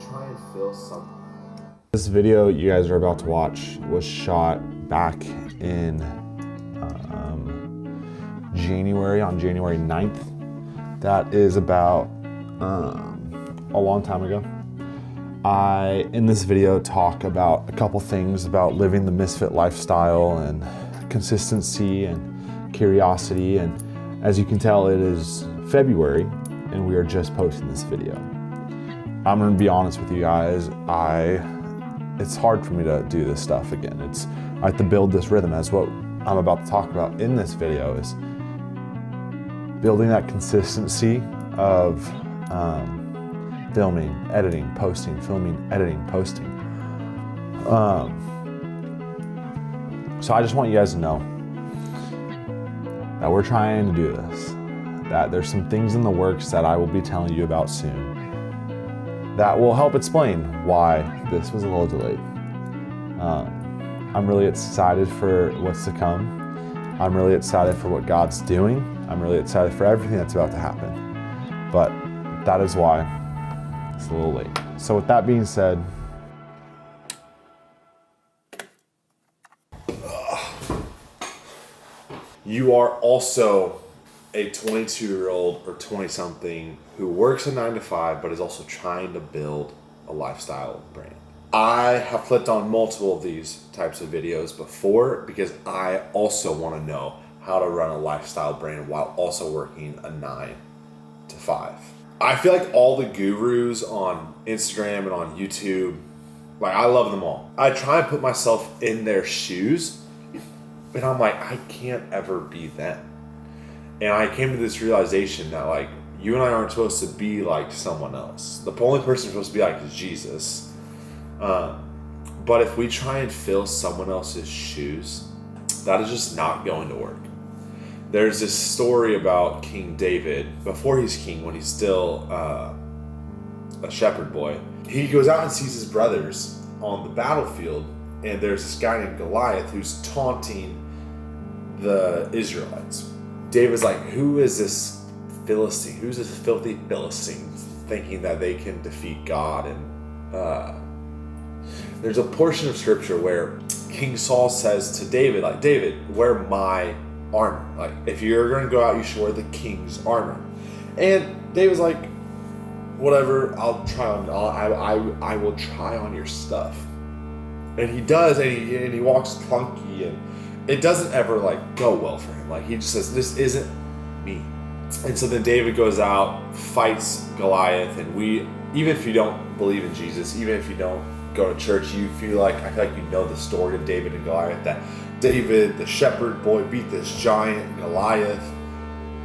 Try and feel something. This video you guys are about to watch was shot back in January, on January 9th. That is about a long time ago. I, in this video, talk about a couple things about living the Misfit lifestyle and consistency and curiosity. And as you can tell, it is February and we are just posting this video. I'm gonna be honest with you guys, it's hard for me to do this stuff again. I have to build this rhythm, as what I'm about to talk about in this video is building that consistency of filming, editing, posting, filming, editing, posting. So I just want you guys to know that we're trying to do this, that there's some things in the works that I will be telling you about soon that will help explain why this was a little delayed. I'm really excited for what's to come. I'm really excited for what God's doing. I'm really excited for everything that's about to happen. But that is why it's a little late. So with that being said, you are also a 22-year-old or 20-something who works a 9-to-5 but is also trying to build a lifestyle brand. I have clicked on multiple of these types of videos before because I also want to know how to run a lifestyle brand while also working a 9-to-5. I feel like all the gurus on Instagram and on YouTube, like, I love them all. I try and put myself in their shoes and I'm like, I can't ever be them. And I came to this realization that, like, you and I aren't supposed to be like someone else. The only person we're supposed to be like is Jesus. But if we try and fill someone else's shoes, that is just not going to work. There's this story about King David, before he's king, when he's still a shepherd boy. He goes out and sees his brothers on the battlefield, and there's this guy named Goliath who's taunting the Israelites. David's like, who is this Philistine? Who's this filthy Philistine thinking that they can defeat God? And there's a portion of scripture where King Saul says to David, like, David, wear my armor. Like, if you're going to go out, you should wear the king's armor. And David's like, whatever, I'll try on. I will try on your stuff. And he does, and he walks clunky, and it doesn't ever, like, go well for him. Like, he just says, this isn't me. And so then David goes out, fights Goliath, and even if you don't believe in Jesus, even if you don't go to church, I feel like you know the story of David and Goliath, that David, the shepherd boy, beat this giant Goliath.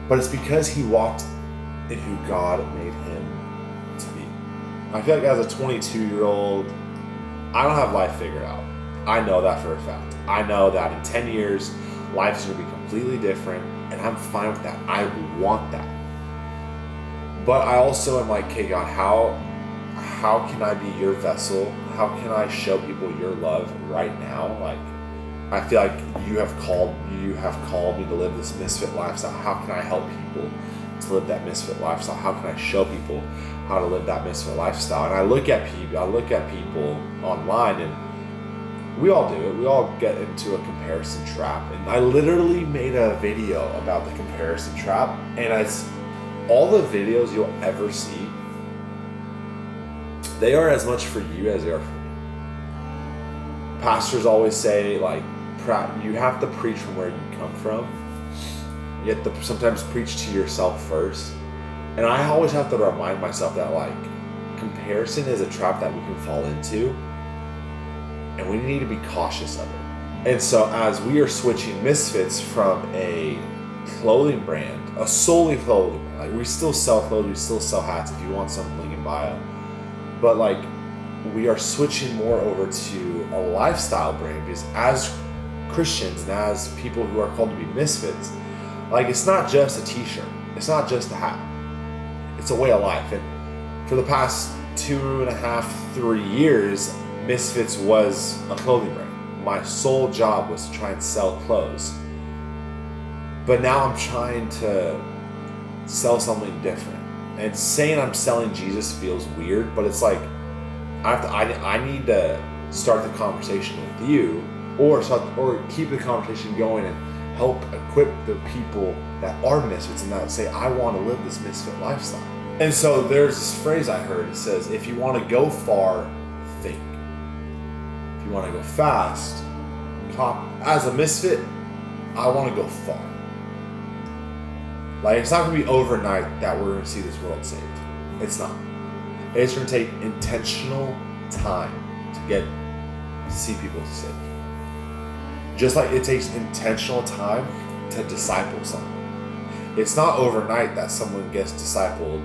But it's because he walked in who God made him to be. I feel like as a 22-year-old, I don't have life figured out. I know that for a fact. I know that in 10 years, life is going to be completely different, and I'm fine with that. I want that. But I also am like, okay, God, how can I be your vessel? How can I show people your love right now? Like, I feel like you have called me to live this Misfit lifestyle. How can I help people to live that Misfit lifestyle? How can I show people how to live that Misfit lifestyle? And I look at people online, and we all do it. We all get into a comparison trap. And I literally made a video about the comparison trap. And it's all the videos you'll ever see, they are as much for you as they are for me. Pastors always say, like, you have to preach from where you come from. You have to sometimes preach to yourself first. And I always have to remind myself that, like, comparison is a trap that we can fall into, and we need to be cautious of it. And so as we are switching Misfits from a clothing brand, a solely clothing brand, like, we still sell clothes, we still sell hats if you want some, link in bio. But, like, we are switching more over to a lifestyle brand, because as Christians and as people who are called to be misfits, like, it's not just a t-shirt, it's not just a hat, it's a way of life. And for the past 2.5, 3 years, Misfits was a clothing brand. My sole job was to try and sell clothes. But now I'm trying to sell something different. And saying I'm selling Jesus feels weird, but it's like I need to start the conversation with you, or keep the conversation going and help equip the people that are misfits and that say, I want to live this misfit lifestyle. And so there's this phrase I heard. It says, if you want to go far, think. If you want to go fast, copy. As a misfit, I want to go far. Like, it's not going to be overnight that we're going to see this world saved. It's not. It's going to take intentional time to see people saved. Just like it takes intentional time to disciple someone. It's not overnight that someone gets discipled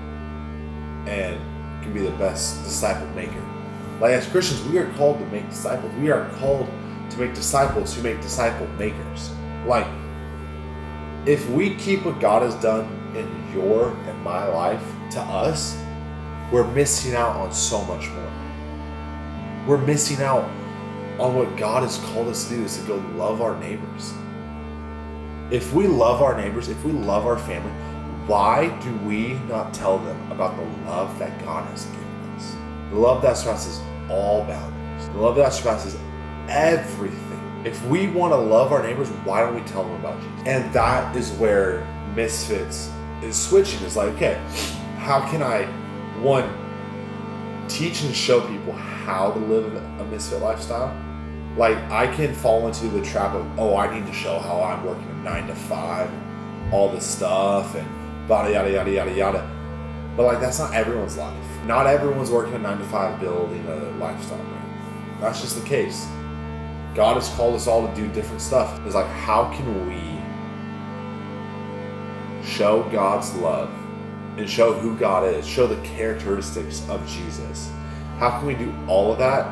and can be the best disciple maker. Like, as Christians, we are called to make disciples. We are called to make disciples who make disciple makers. Like, if we keep what God has done in your and my life to us, we're missing out on so much more. We're missing out on what God has called us to do, is to go love our neighbors. If we love our neighbors, if we love our family, why do we not tell them about the love that God has given us? The love that surpasses all boundaries. The love that surpasses everything. If we want to love our neighbors, why don't we tell them about Jesus? And that is where Misfits is switching. It's like, okay, how can I, one, teach and show people how to live a misfit lifestyle? Like, I can fall into the trap of, I need to show how I'm working a 9 to 5, all this stuff, and yada, yada, yada, yada, yada. But like, that's not everyone's life. Not everyone's working a 9 to 5 building a lifestyle brand. That's just the case. God has called us all to do different stuff. It's like, how can we show God's love and show who God is, show the characteristics of Jesus? How can we do all of that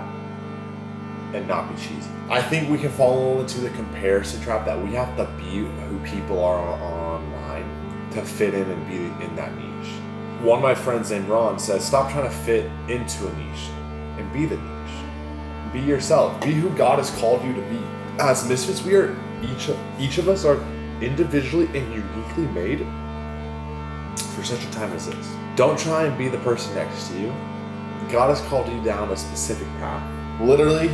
and not be cheesy? I think we can fall into the comparison trap that we have to be who people are online to fit in and be in that niche. One of my friends named Ron says, stop trying to fit into a niche and be the niche. Be yourself. Be who God has called you to be. As misfits, we are each of us are individually and uniquely made for such a time as this. Don't try and be the person next to you. God has called you down a specific path. Literally,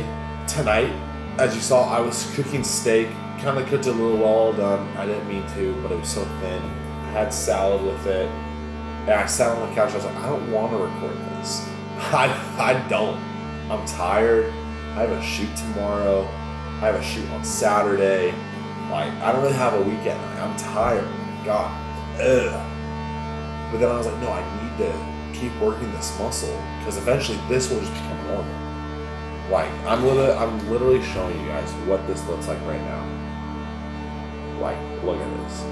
tonight, as you saw, I was cooking steak. Kind of cooked it a little well done. I didn't mean to, but it was so thin. I had salad with it. And I sat on the couch. I was like, I don't want to record this. I don't. I'm tired. I have a shoot tomorrow. I have a shoot on Saturday. Like, I don't really have a weekend. I'm tired. God. Ugh. But then I was like, no, I need to keep working this muscle, because eventually this will just become normal. Like, I'm literally showing you guys what this looks like right now. Like, look at this.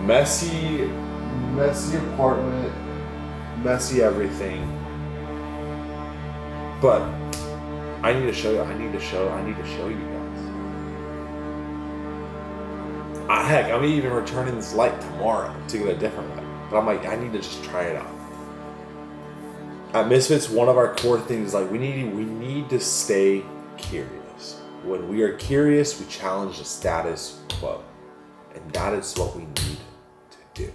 Messy apartment, messy everything. But I need to show you guys. Heck, I'm even returning this light tomorrow to get a different light. But I'm like, I need to just try it out. At Misfits, one of our core things is like, we need to stay curious. When we are curious, we challenge the status quo. And that is what we need to do.